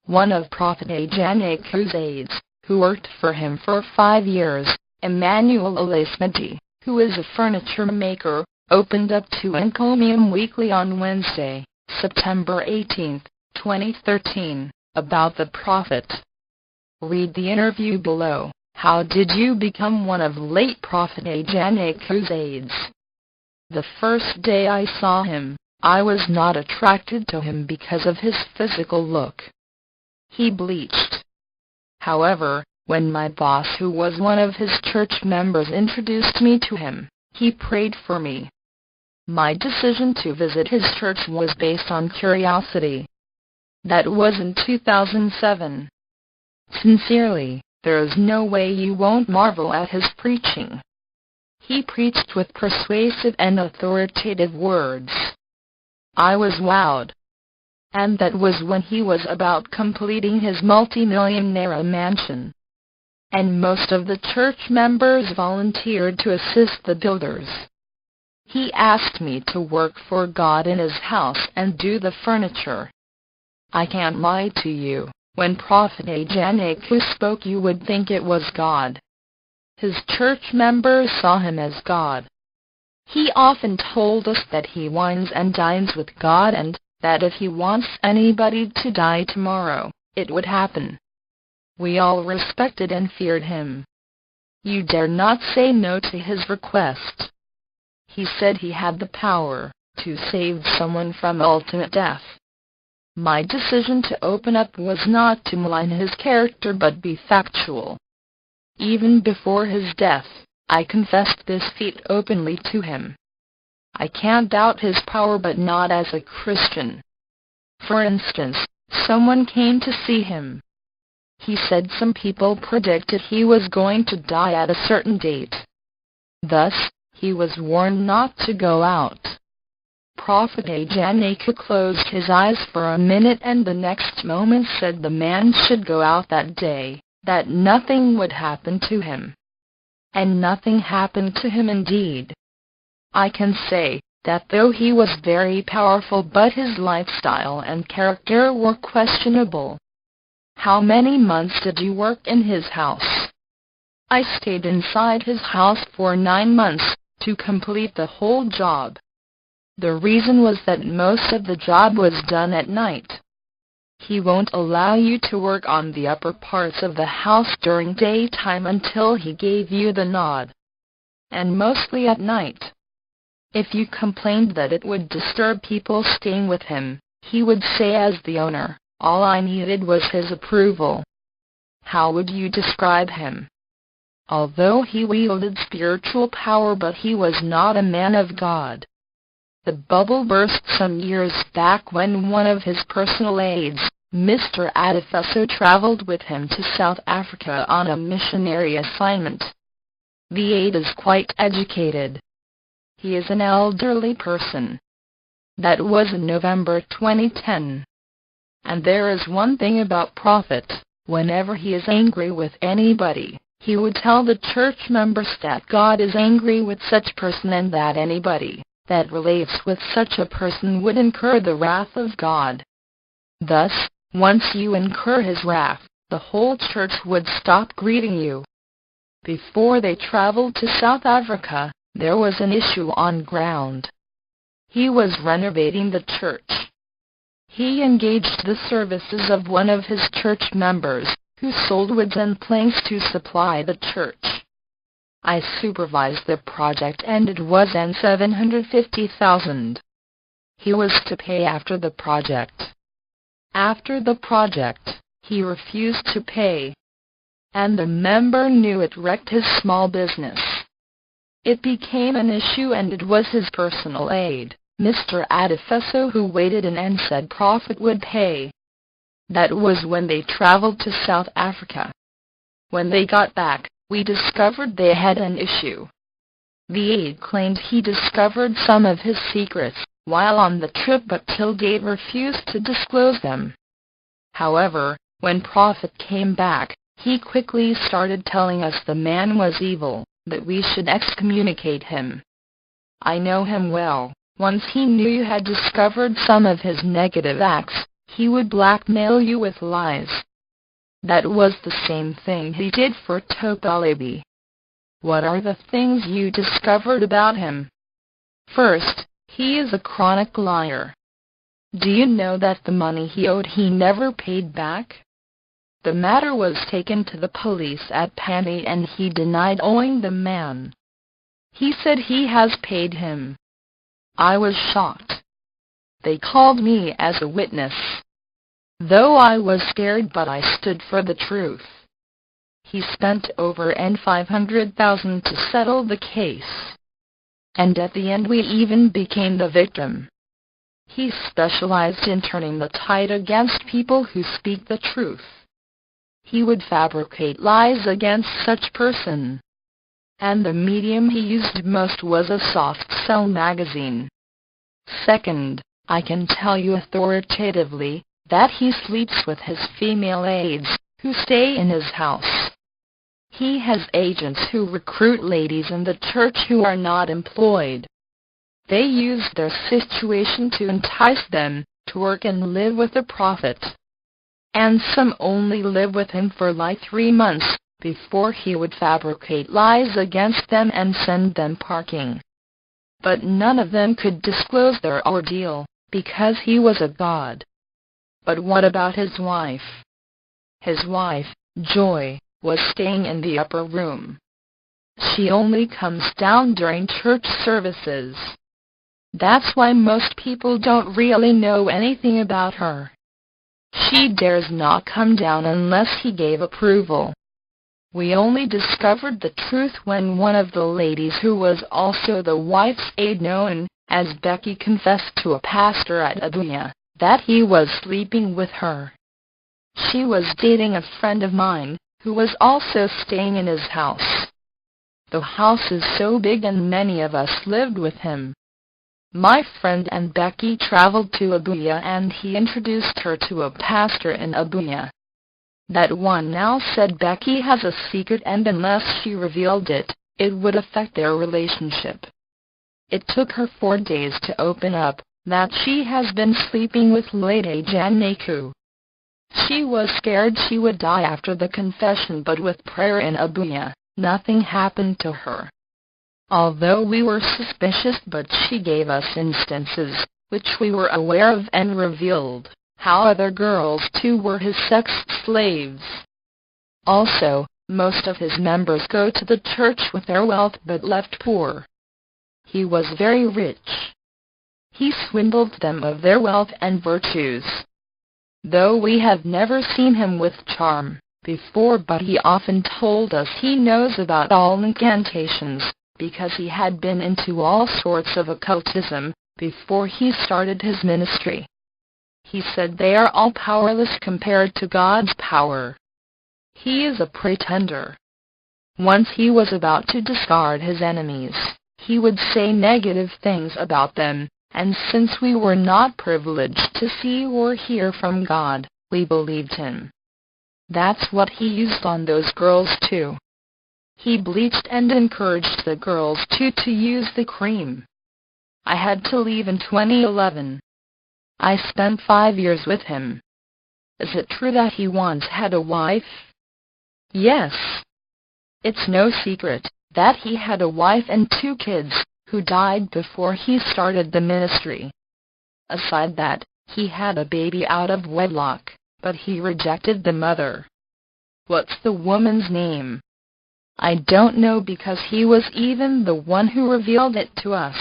one of Prophet Ajanaku's aides, who worked for him for 5 years, Emmanuel Elismeti, who is a furniture maker, opened up to Encomium Weekly on Wednesday, September 18, 2013, about the prophet. Read the interview below. How did you become one of late Prophet Ajanaku's aides? The first day I saw him, I was not attracted to him because of his physical look. He bleached. However, when my boss, who was one of his church members, introduced me to him, he prayed for me. My decision to visit his church was based on curiosity. That was in 2007. Sincerely, there is no way you won't marvel at his preaching. He preached with persuasive and authoritative words. I was wowed. And that was when he was about completing his multi-millionaire mansion. And most of the church members volunteered to assist the builders. He asked me to work for God in his house and do the furniture. I can't lie to you, when Prophet Ajanaku spoke you would think it was God. His church members saw him as God. He often told us that he wines and dines with God and that if he wants anybody to die tomorrow, it would happen. We all respected and feared him. You dare not say no to his request. He said he had the power to save someone from ultimate death. My decision to open up was not to malign his character but be factual. Even before his death, I confessed this feat openly to him. I can't doubt his power, but not as a Christian. For instance, someone came to see him. He said some people predicted he was going to die at a certain date. Thus, he was warned not to go out. Prophet Ajanaku closed his eyes for a minute and the next moment said the man should go out that day, that nothing would happen to him. And nothing happened to him indeed. I can say that though he was very powerful, but his lifestyle and character were questionable. How many months did you work in his house? I stayed inside his house for 9 months, to complete the whole job. The reason was that most of the job was done at night. He won't allow you to work on the upper parts of the house during daytime until he gave you the nod. And mostly at night. If you complained that it would disturb people staying with him, he would say as the owner, all I needed was his approval. How would you describe him? Although he wielded spiritual power, but he was not a man of God. The bubble burst some years back when one of his personal aides, Mr. Adifeso, traveled with him to South Africa on a missionary assignment. The aide is quite educated. He is an elderly person. That was in November 2010. And there is one thing about Prophet, whenever he is angry with anybody, he would tell the church members that God is angry with such person and that anybody that relates with such a person would incur the wrath of God. Thus, once you incur his wrath, the whole church would stop greeting you. Before they traveled to South Africa, there was an issue on ground. He was renovating the church. He engaged the services of one of his church members, who sold woods and planks to supply the church. I supervised the project and it was an $750,000. He was to pay after the project. After the project, he refused to pay. And the member knew it wrecked his small business. It became an issue and it was his personal aide, Mr. Adifeso, who waited in and said Prophet would pay. That was when they traveled to South Africa. When they got back, we discovered they had an issue. The aide claimed he discovered some of his secrets while on the trip, but till date refused to disclose them. However, when Prophet came back, he quickly started telling us the man was evil, that we should excommunicate him. I know him well. Once he knew you had discovered some of his negative acts, He would blackmail you with lies. That was the same thing he did for Topalebi. What are the things you discovered about him? First, he is a chronic liar. Do you know that the money he owed he never paid back? The matter was taken to the police at Pani and he denied owing the man. He said he has paid him. I was shocked. They called me as a witness. Though I was scared, but I stood for the truth. He spent over $500,000 to settle the case. And at the end we even became the victim. He specialized in turning the tide against people who speak the truth. He would fabricate lies against such person. And the medium he used most was a soft sell magazine. Second, I can tell you authoritatively that he sleeps with his female aides, who stay in his house. He has agents who recruit ladies in the church who are not employed. They use their situation to entice them to work and live with the prophet. And some only live with him for like 3 months, before he would fabricate lies against them and send them packing. But none of them could disclose their ordeal, because he was a god. But what about his wife? His wife, Joy, was staying in the upper room. She only comes down during church services. That's why most people don't really know anything about her. She dares not come down unless he gave approval. We only discovered the truth when one of the ladies who was also the wife's aide known as Becky confessed to a pastor at Abuja that he was sleeping with her. She was dating a friend of mine, who was also staying in his house. The house is so big and many of us lived with him. My friend and Becky traveled to Abuja and he introduced her to a pastor in Abuja. That one now said Becky has a secret and unless she revealed it, it would affect their relationship. It took her 4 days to open up that she has been sleeping with Lady Ajanaku. She was scared she would die after the confession, but with prayer in Abuja, nothing happened to her. Although we were suspicious, but she gave us instances, which we were aware of, and revealed how other girls too were his sex slaves. Also, most of his members go to the church with their wealth but left poor. He was very rich. He swindled them of their wealth and virtues. Though we have never seen him with charm before, but he often told us he knows about all incantations, because he had been into all sorts of occultism before he started his ministry. He said they are all powerless compared to God's power. He is a pretender. Once he was about to discard his enemies, he would say negative things about them, and since we were not privileged to see or hear from God, we believed him. That's what he used on those girls too. He bleached and encouraged the girls to use the cream. I had to leave in 2011. I spent 5 years with him. Is it true that he once had a wife? Yes. It's no secret that he had a wife and 2 kids, who died before he started the ministry. Aside that, he had a baby out of wedlock, but he rejected the mother. What's the woman's name? I don't know, because he was even the one who revealed it to us,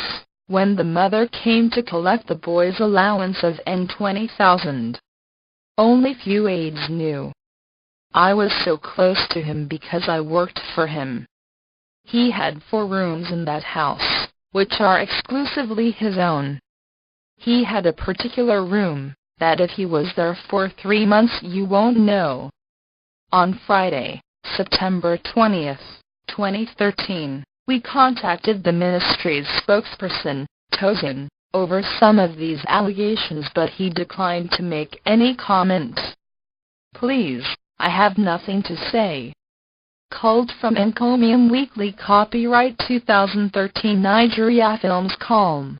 when the mother came to collect the boy's allowance of $20,000. Only few aides knew. I was so close to him because I worked for him. He had 4 rooms in that house, which are exclusively his own. He had a particular room that if he was there for 3 months you won't know. On Friday, September 20th, 2013, we contacted the ministry's spokesperson, Tozin, over some of these allegations, but he declined to make any comment. Please, I have nothing to say. Culled from Encomium Weekly, copyright 2013, Nigeria Films, Calm.